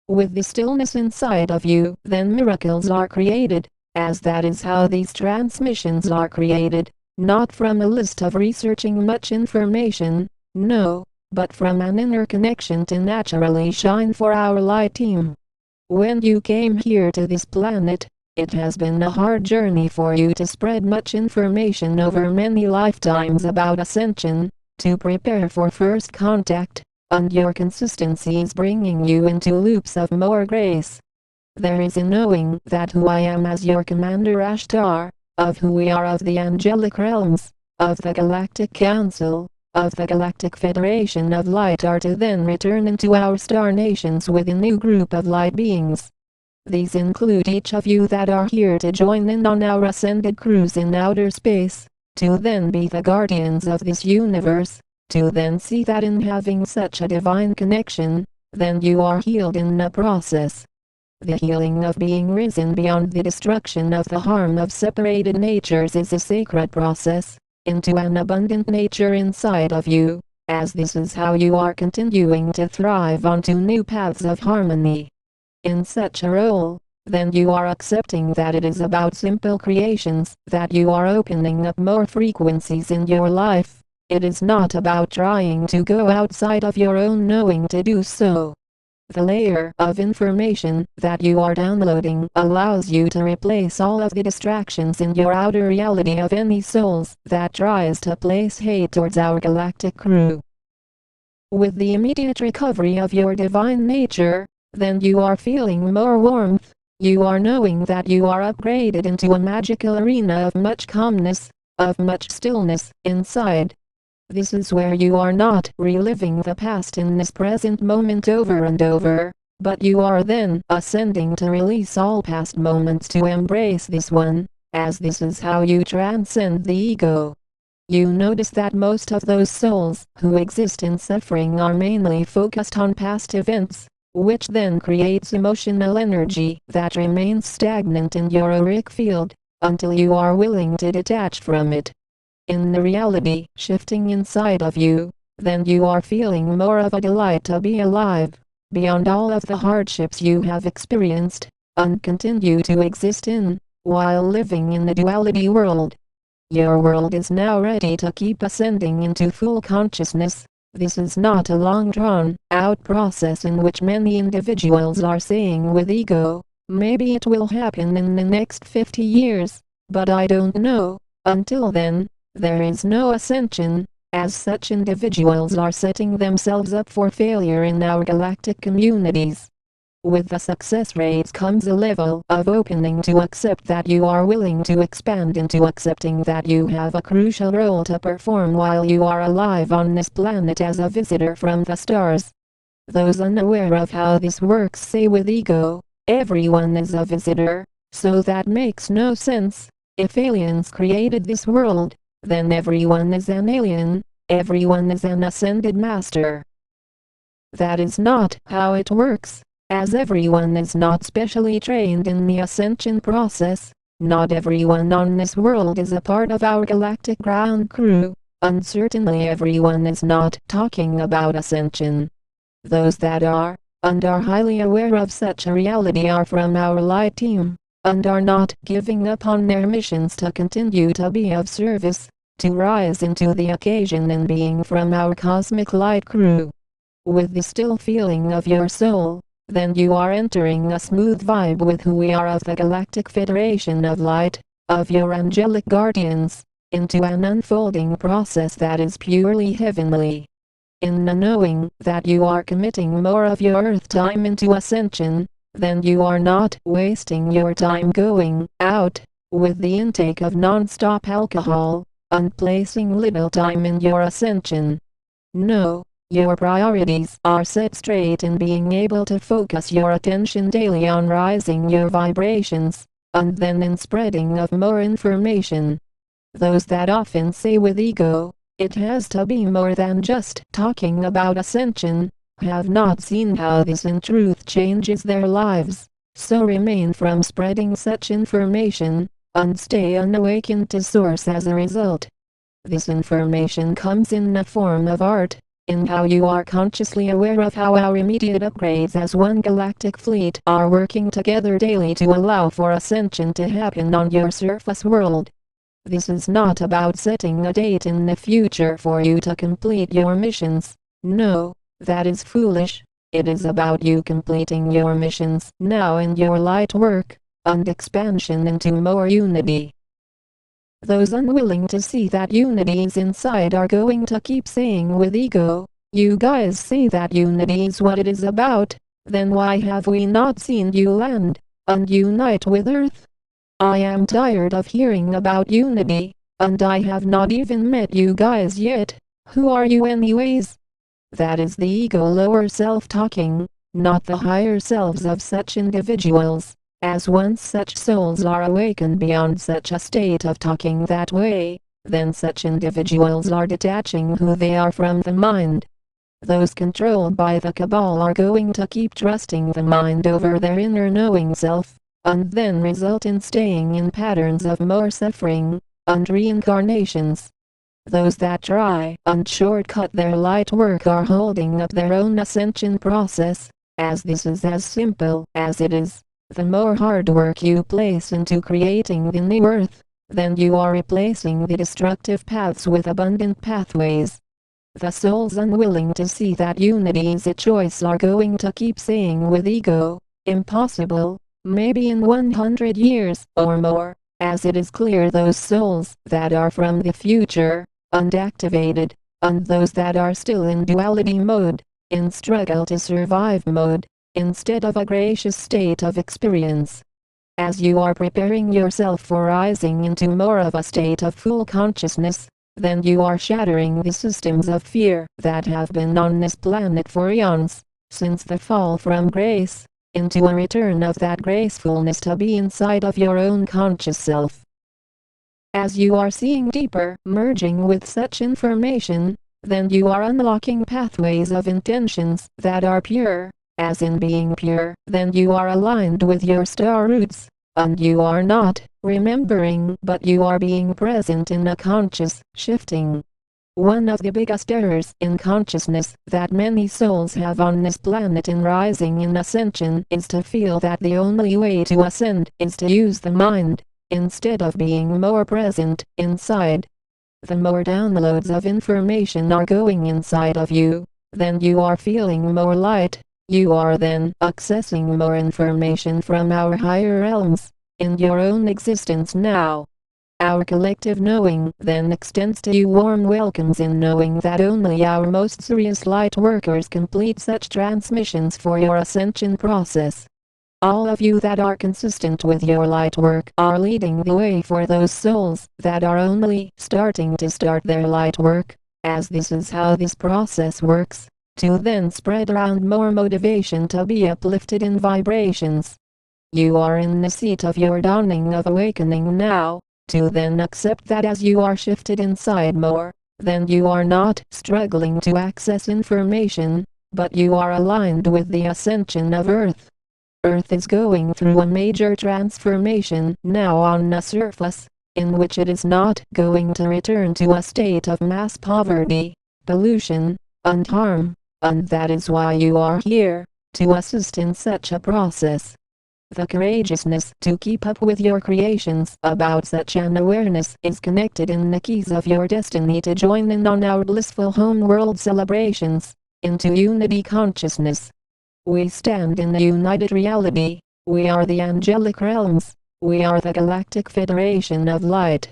With the stillness inside of you, then miracles are created, as that is how these transmissions are created, not from a list of researching much information, no, but from an inner connection to naturally shine for our light team. When you came here to this planet, it has been a hard journey for you to spread much information over many lifetimes about ascension, to prepare for first contact, and your consistency is bringing you into loops of more grace. There is a knowing that who I am as your commander Ashtar, of who we are of the angelic realms, of the Galactic Council, of the Galactic Federation of Light are to then return into our star nations with a new group of light beings. These include each of you that are here to join in on our ascended cruise in outer space, to then be the guardians of this universe, to then see that in having such a divine connection, then you are healed in the process. The healing of being risen beyond the destruction of the harm of separated natures is a sacred process, into an abundant nature inside of you, as this is how you are continuing to thrive onto new paths of harmony. In such a role, then you are accepting that it is about simple creations, that you are opening up more frequencies in your life. It is not about trying to go outside of your own knowing to do so. The layer of information that you are downloading allows you to replace all of the distractions in your outer reality of any souls that tries to place hate towards our galactic crew. With the immediate recovery of your divine nature, then you are feeling more warmth. You are knowing that you are upgraded into a magical arena of much calmness, of much stillness inside. This is where you are not reliving the past in this present moment over and over, but you are then ascending to release all past moments to embrace this one, as this is how you transcend the ego. You notice that most of those souls who exist in suffering are mainly focused on past events, which then creates emotional energy that remains stagnant in your auric field, until you are willing to detach from it. In the reality shifting inside of you, then you are feeling more of a delight to be alive, beyond all of the hardships you have experienced, and continue to exist in, while living in the duality world. Your world is now ready to keep ascending into full consciousness. This is not a long drawn-out process in which many individuals are saying with ego, maybe it will happen in the next 50 years, but I don't know. Until then, there is no ascension, as such individuals are setting themselves up for failure in our galactic communities. With the success rates comes a level of opening to accept that you are willing to expand into accepting that you have a crucial role to perform while you are alive on this planet as a visitor from the stars. Those unaware of how this works say with ego, everyone is a visitor, so that makes no sense. If aliens created this world, then everyone is an alien, everyone is an ascended master. That is not how it works, as everyone is not specially trained in the ascension process. Not everyone on this world is a part of our galactic ground crew, and certainly everyone is not talking about ascension. Those that are, and are highly aware of such a reality are from our light team, and are not giving up on their missions to continue to be of service, to rise into the occasion in being from our cosmic light crew. With the still feeling of your soul, then you are entering a smooth vibe with who we are of the Galactic Federation of Light, of your angelic guardians, into an unfolding process that is purely heavenly. In the knowing that you are committing more of your earth time into ascension, then you are not wasting your time going out with the intake of non-stop alcohol, and placing little time in your ascension. No, your priorities are set straight in being able to focus your attention daily on rising your vibrations, and then in spreading of more information. Those that often say with ego, it has to be more than just talking about ascension, have not seen how this in truth changes their lives, so remain from spreading such information, and stay unawakened to source as a result. This information comes in the form of art, in how you are consciously aware of how our immediate upgrades as one galactic fleet are working together daily to allow for ascension to happen on your surface world. This is not about setting a date in the future for you to complete your missions. No, that is foolish. It is about you completing your missions now in your light work, and expansion into more unity. Those unwilling to see that unity is inside are going to keep saying with ego, "You guys say that unity is what it is about, then why have we not seen you land and unite with Earth? I am tired of hearing about unity, and I have not even met you guys yet. Who are you anyways?" That is the ego lower self talking, not the higher selves of such individuals. As once such souls are awakened beyond such a state of talking that way, then such individuals are detaching who they are from the mind. Those controlled by the cabal are going to keep trusting the mind over their inner knowing self, and then result in staying in patterns of more suffering, and reincarnations. Those that try and shortcut their light work are holding up their own ascension process, as this is as simple as it is. The more hard work you place into creating the new earth, then you are replacing the destructive paths with abundant pathways. The souls unwilling to see that unity is a choice are going to keep saying with ego, "Impossible, maybe in 100 years or more," as it is clear those souls that are from the future, unactivated, and those that are still in duality mode, in struggle to survive mode, instead of a gracious state of experience. As you are preparing yourself for rising into more of a state of full consciousness, then you are shattering the systems of fear that have been on this planet for eons, since the fall from grace, into a return of that gracefulness to be inside of your own conscious self. As you are seeing deeper, merging with such information, then you are unlocking pathways of intentions that are pure. As in being pure, then you are aligned with your star roots, and you are not remembering but you are being present in a conscious shifting. One of the biggest errors in consciousness that many souls have on this planet in rising in ascension is to feel that the only way to ascend is to use the mind, instead of being more present inside. The more downloads of information are going inside of you, then you are feeling more light. You are then accessing more information from our higher realms, in your own existence now. Our collective knowing then extends to you warm welcomes in knowing that only our most serious light workers complete such transmissions for your ascension process. All of you that are consistent with your light work are leading the way for those souls that are only starting to start their light work, as this is how this process works, to then spread around more motivation to be uplifted in vibrations. You are in the seat of your dawning of awakening now, to then accept that as you are shifted inside more, then you are not struggling to access information, but you are aligned with the ascension of Earth. Earth is going through a major transformation now on the surface, in which it is not going to return to a state of mass poverty, pollution, and harm. And that is why you are here, to assist in such a process. The courageousness to keep up with your creations about such an awareness is connected in the keys of your destiny to join in on our blissful home world celebrations, into unity consciousness. We stand in the united reality, we are the angelic realms, we are the Galactic Federation of Light.